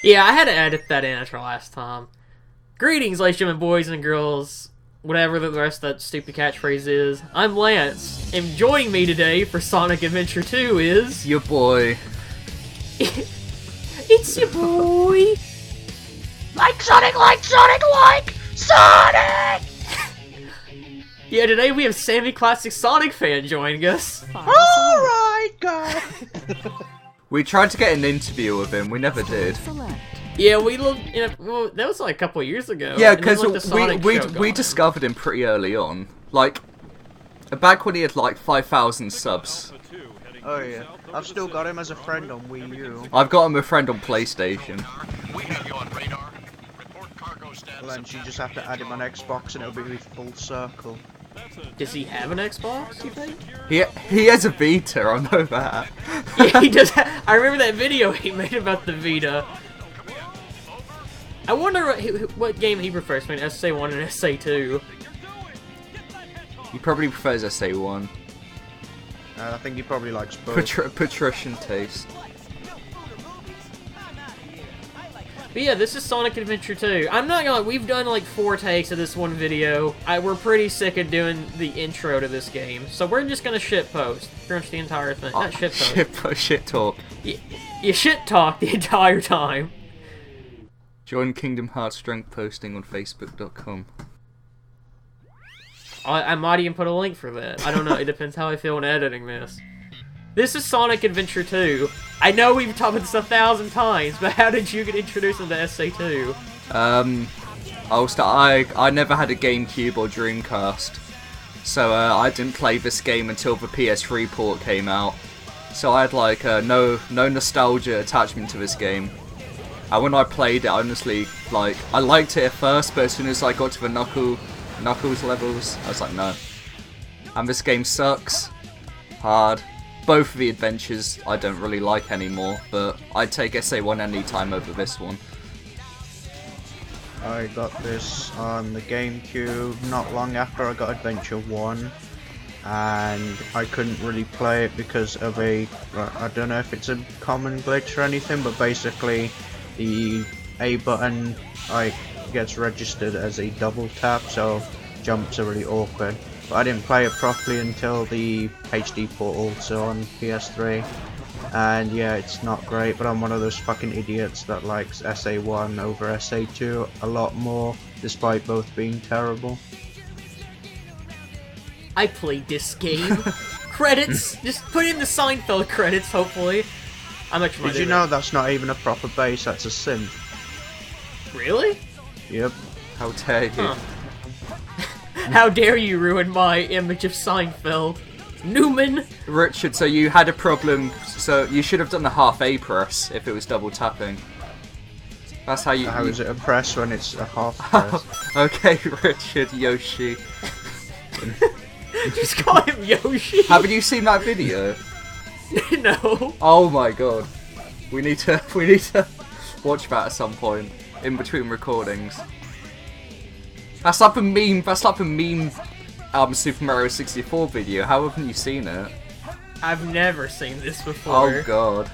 Yeah, I had to edit that intro last time. Greetings, ladies and gentlemen, boys and girls, whatever the rest of that stupid catchphrase is. I'm Lance, and joining me today for Sonic Adventure 2 is... Your boy. It's your boy! Like Sonic, like Sonic, like Sonic! Yeah, today we have Sammy Classic Sonic fan joining us. Alright, guys! We tried to get an interview with him, we never did. Yeah, we looked, well, that was like a couple of years ago. Yeah, and then, because like, the Sonic show we got discovered him pretty early on. Like, back when he had like 5,000 subs. Oh yeah, I've still got him as a friend on Wii U. I've got him a friend on PlayStation. We have you on radar. Report cargo status. Well, then you just have to add him on Xbox and it'll be full circle. Does he have an Xbox, you think? He has a Vita, I know that. Yeah, he does. I remember that video he made about the Vita. I wonder what game he prefers between SA1 and SA2. He probably prefers SA1. I think he probably likes both. Patrician taste. But yeah, this is Sonic Adventure 2. I'm not gonna lie, we've done like 4 takes of this one video. We're pretty sick of doing the intro to this game, so we're just gonna shitpost pretty much the entire thing. Not shitpost. Shit talk. You shit talk the entire time. Join Kingdom Hearts Strength Posting on Facebook.com. I might even put a link for that. I don't know, it depends how I feel when editing this. This is Sonic Adventure 2. I know we've talked about this 1,000 times, but how did you get introduced into SA2? I never had a GameCube or Dreamcast, so I didn't play this game until the PS3 port came out. So I had like no nostalgia attachment to this game. And when I played it, honestly, like I liked it at first, but as soon as I got to the Knuckles levels, I was like, no. And this game sucks. Hard. Both of the adventures I don't really like anymore, but I'd take SA1 any time over this one. I got this on the GameCube not long after I got Adventure 1, and I couldn't really play it because of I don't know if it's a common glitch or anything, but basically the A button gets registered as a double tap, so jumps are really awkward. But I didn't play it properly until the HD port also on PS3, and yeah, it's not great, but I'm one of those fucking idiots that likes SA1 over SA2 a lot more, despite both being terrible. I played this game. Credits! Just put in the Seinfeld credits, hopefully. Did you know that's not even a proper bass, that's a synth? Really? Yep. How dare you? Huh. How dare you ruin my image of Seinfeld? Newman! Richard, so you had a problem, so you should have done the half A press if it was double tapping. That's how you... How is it a press when it's a half press? Okay, Richard, Yoshi. Just call him Yoshi! Haven't you seen that video? No. Oh my god. We need to watch that at some point, in between recordings. That's like a meme Super Mario 64 video. How haven't you seen it? I've never seen this before. Oh god.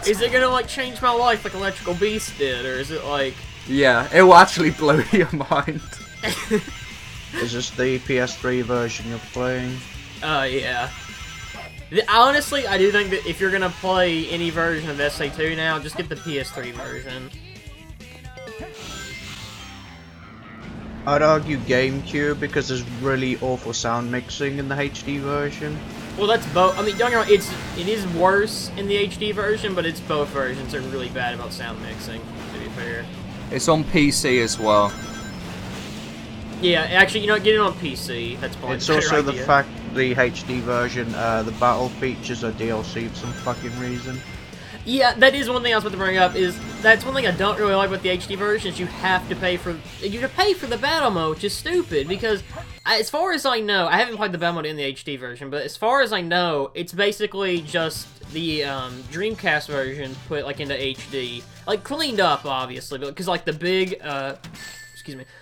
Is it gonna like change my life like Electrical Beast did, or is it like... Yeah, it will actually blow your mind. Is this the PS3 version you're playing? Yeah. Honestly, I do think that if you're gonna play any version of SA2 now, just get the PS3 version. I'd argue GameCube because there's really awful sound mixing in the HD version. Well, that's both. I mean, don't get me wrong, it is worse in the HD version, but it's both versions are really bad about sound mixing, to be fair. It's on PC as well. Yeah, actually, you know, get it on PC. That's probably It's a better also the idea. fact the HD version, the battle features are DLC for some fucking reason. Yeah, that is one thing I was about to bring up. That's one thing I don't really like with the HD version is you have to pay for the battle mode, which is stupid because, as far as I know, I haven't played the battle mode in the HD version, but as far as I know, it's basically just the Dreamcast version put like into HD, like cleaned up, obviously, because like the big, the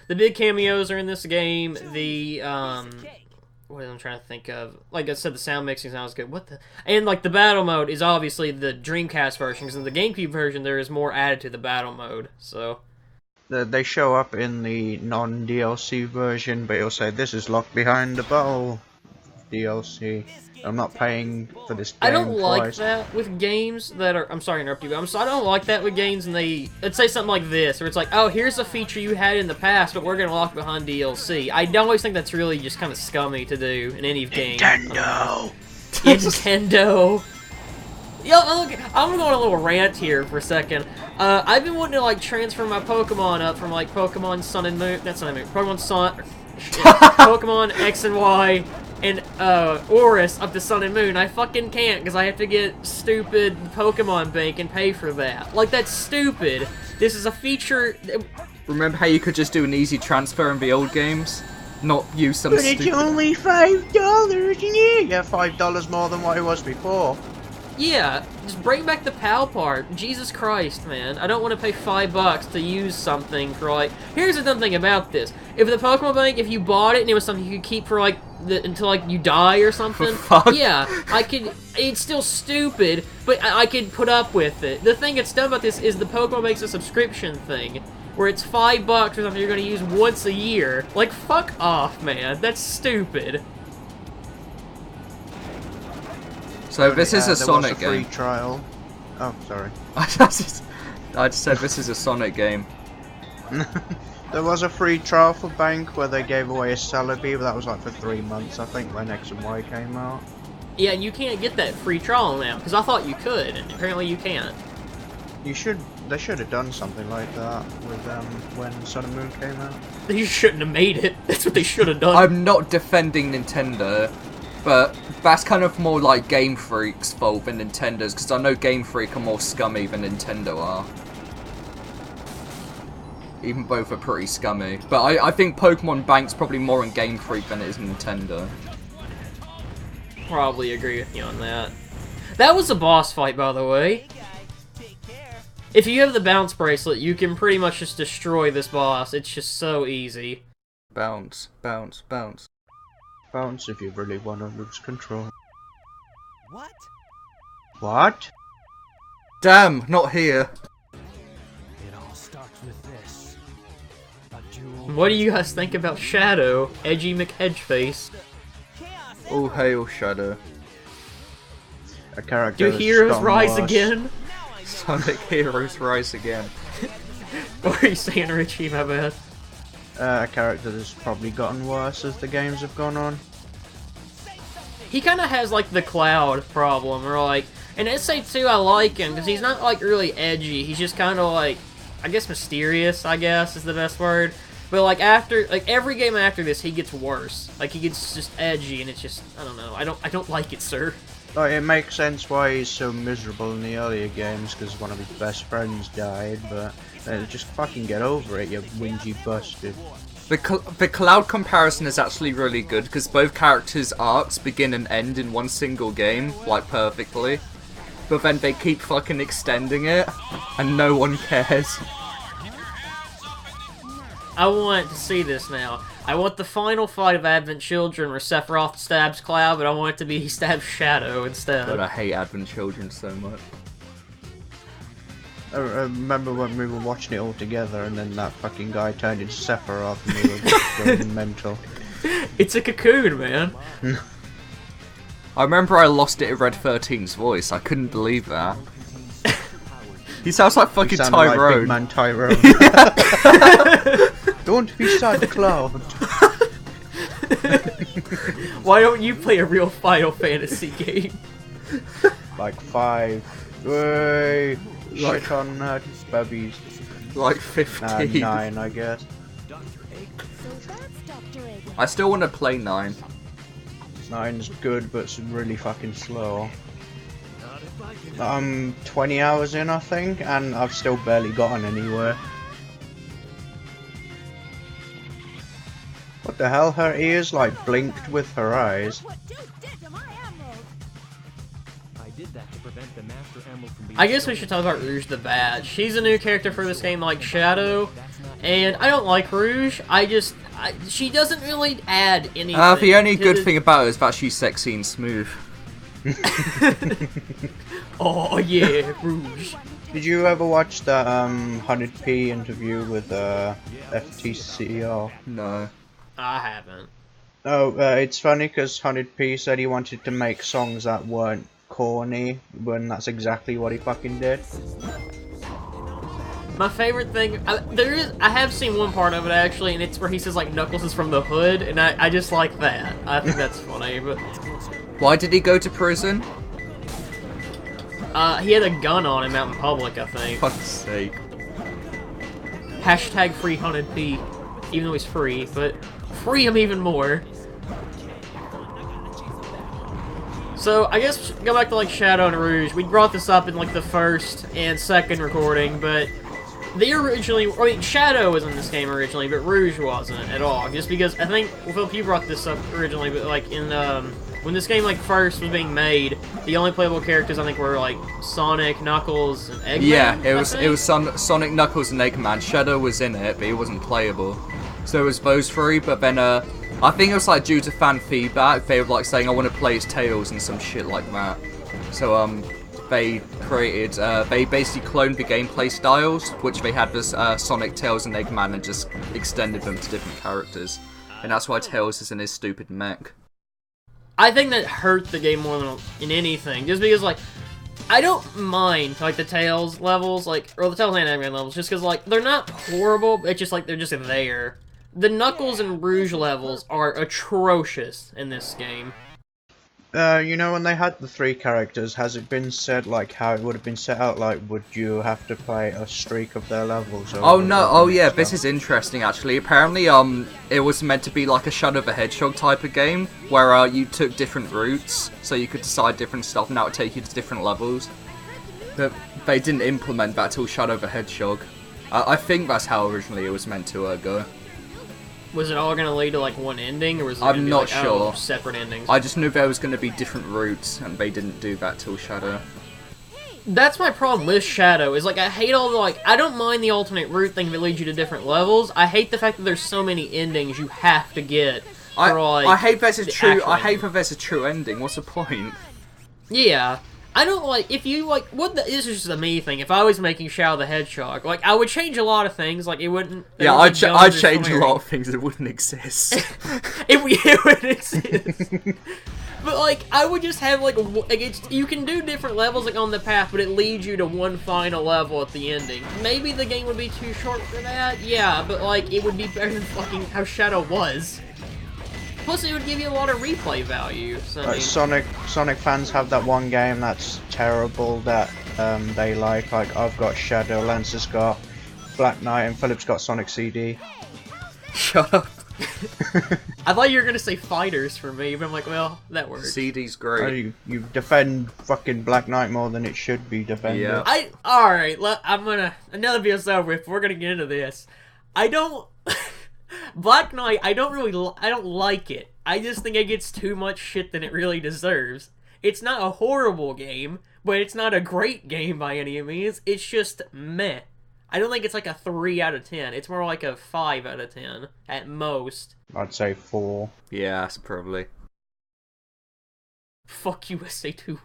big cameos are in this game. The what am I trying to think of? Like I said, the sound mixing sounds good. What the? And like the battle mode is obviously the Dreamcast version, because in the GameCube version there is more added to the battle mode. So They show up in the non-DLC version, but it'll say this is locked behind the battle DLC. I'm not paying for this game I don't like twice. that with games that are. I'm sorry to interrupt you, but I don't like that with games, and let's say something like this, where it's like, oh, here's a feature you had in the past, but we're gonna lock behind DLC. I always think that's really just kind of scummy to do in any game. Nintendo. Nintendo. Yo, look, I'm gonna go on a little rant here for a second. I've been wanting to like transfer my Pokemon up from like Pokemon Sun and Moon. That's Sun and Moon. Pokemon Sun. Pokemon X and Y. And Oris up to Sun and Moon. I fucking can't because I have to get stupid Pokemon Bank and pay for that. Like, that's stupid. This is a feature. Remember how you could just do an easy transfer in the old games? Not use some But stupid... it's only $5, yeah, $5 more than what it was before. Yeah, just bring back the PAL part. Jesus Christ, man. I don't want to pay $5 to use something for, like... Here's the dumb thing about this. If the Pokemon Bank, if you bought it and it was something you could keep for, like, until, like, you die or something, Fuck. yeah, I could... It's still stupid, but I could put up with it. The thing that's dumb about this is the Pokemon Bank's a subscription thing, where it's $5 or something you're going to use once a year. Like, fuck off, man. That's stupid. So this is a there Sonic was a free game. trial. Oh, sorry. I just said this is a Sonic game. There was a free trial for Bank where they gave away a Celebi, but that was like for 3 months, I think, when X and Y came out. Yeah, and you can't get that free trial now, because I thought you could, and apparently you can't. They should have done something like that with when Sun and Moon came out. You shouldn't have made it. That's what they should have done. I'm not defending Nintendo, but that's kind of more like Game Freak's fault than Nintendo's, because I know Game Freak are more scummy than Nintendo are. Even both are pretty scummy. But I think Pokemon Bank's probably more in Game Freak than it is Nintendo. Probably agree with you on that. That was a boss fight, by the way. If you have the bounce bracelet, you can pretty much just destroy this boss. It's just so easy. Bounce, bounce, bounce. Bounce if you really want to lose control. What? What? Damn, not here. It all starts with this. A jewel. What do you guys think about Shadow? Edgy McHedgeface. All hail Shadow. A character Do that's heroes gone rise worse. again? Sonic Heroes rise again. What are you saying, Richie, my bad? A character that's probably gotten worse as the games have gone on. He kind of has, like, the Cloud problem, or, like... And SA2, I like him, because he's not, like, really edgy. He's just kind of, like... I guess mysterious, I guess, is the best word. But, like, after... Like, every game after this, he gets worse. Like, he gets just edgy, and it's just... I don't know. I don't like it, sir. Like, it makes sense why he's so miserable in the earlier games, because one of his best friends died, but just fucking get over it, you whingy bastard. The Cloud comparison is actually really good, because both characters' arcs begin and end in one single game, like, perfectly. But then they keep fucking extending it, and no one cares. I want to see this now. I want the final fight of Advent Children where Sephiroth stabs Cloud, but I want it to be he stabs Shadow instead. God, I hate Advent Children so much. I remember when we were watching it all together, and then that fucking guy turned into Sephiroth, and we were just going mental. It's a cocoon, man. I remember I lost it at Red 13's voice. I couldn't believe that. He sounds like fucking Sounded like Tyrone. Big Man Tyrone. Don't be sad, Cloud. Why don't you play a real Final Fantasy game? Like 5. Way. Shit on babies. Like 15. 9, I guess. I still want to play 9. 9's good, but it's really fucking slow. I'm 20 hours in, I think, and I've still barely gotten anywhere. What the hell? Her ears like blinked with her eyes. I guess we should talk about Rouge the Bat. She's a new character for this game like Shadow, And I don't like Rouge. She doesn't really add anything. The only good to- thing about her is that she's sexy and smooth. Oh yeah, Rouge. Did you ever watch that 100p interview with FTCR? No. I haven't. Oh, it's funny because 100p said he wanted to make songs that weren't corny, when that's exactly what he fucking did. My favorite thing, I have seen one part of it actually, and it's where he says like Knuckles is from the hood, and I just like that. I think that's funny, but Why did he go to prison? he had a gun on him out in public, I think. Fuck's sake. Hashtag free 100p, even though he's free, but free him even more. So, I guess, go back to, like, Shadow and Rouge. We brought this up in, like, the first and second recording, but Shadow was in this game originally, but Rouge wasn't at all. Just because, I think, well, Philip, you brought this up originally, but, like, when this game, like, first was being made, the only playable characters, I think, were, like, Sonic, Knuckles, and Eggman. Yeah, it was Sonic, Knuckles, and Eggman. Shadow was in it, but he wasn't playable. So it was those three, but then, I think it was, like, due to fan feedback, they were, like, saying, I want to play as Tails and some shit like that. So, they created, they basically cloned the gameplay styles, which they had as, Sonic, Tails, and Eggman, and just extended them to different characters. And that's why Tails is in his stupid mech. I think that hurt the game more than anything, just because, like, I don't mind, like, the Tails levels, like, or the Tails and Eggman levels, just because, like, they're not horrible, it's just, like, they're just there. The Knuckles and Rouge levels are atrocious in this game. You know, when they had the three characters, has it been said, like, how it would have been set out? Like, would you have to play a streak of their levels? Or Oh no, oh yeah, this is interesting actually. Apparently, it was meant to be like a Shadow the Hedgehog type of game, where you took different routes, so you could decide different stuff, and that would take you to different levels. But they didn't implement that till Shadow the Hedgehog. I think that's how originally it was meant to go. Was it all going to lead to, like, one ending, or was it I'm gonna be, not like, sure. Separate endings? I just knew there was going to be different routes, and they didn't do that till Shadow. That's my problem with Shadow, is, like, I hate all the, like, I don't mind the alternate route thing that leads you to different levels. I hate the fact that there's so many endings you have to get for, like, I hate there's a true. I hate ending. that there's a true ending. What's the point? Yeah. I don't like, if you, like, this is just a me thing, if I was making Shadow the Hedgehog, like, I would change a lot of things, like, it wouldn't... Yeah, I'd change a lot of things that wouldn't exist. it would exist. But, like, I would just have, like, you can do different levels, like, on the path, but it leads you to one final level at the ending. Maybe the game would be too short for that, yeah, but, like, it would be better than fucking how Shadow was. Plus, it would give you a lot of replay value. So, I mean, Sonic fans have that one game that's terrible that they like. Like, I've got Shadow, Lance has got Black Knight, and Philip's got Sonic CD. Shut up. I thought you were gonna say Fighters for me, but I'm like, well, that works. CD's Oh, great. you defend fucking Black Knight more than it should be defended. Yeah. Alright, another video's over with, we're gonna get into this. Black Knight, I don't like it. I just think it gets too much shit than it really deserves. It's not a horrible game, but it's not a great game by any means. It's just meh. I don't think it's like a 3 out of 10. It's more like a 5 out of 10 at most. I'd say 4. Yeah, that's probably. Fuck USA 2.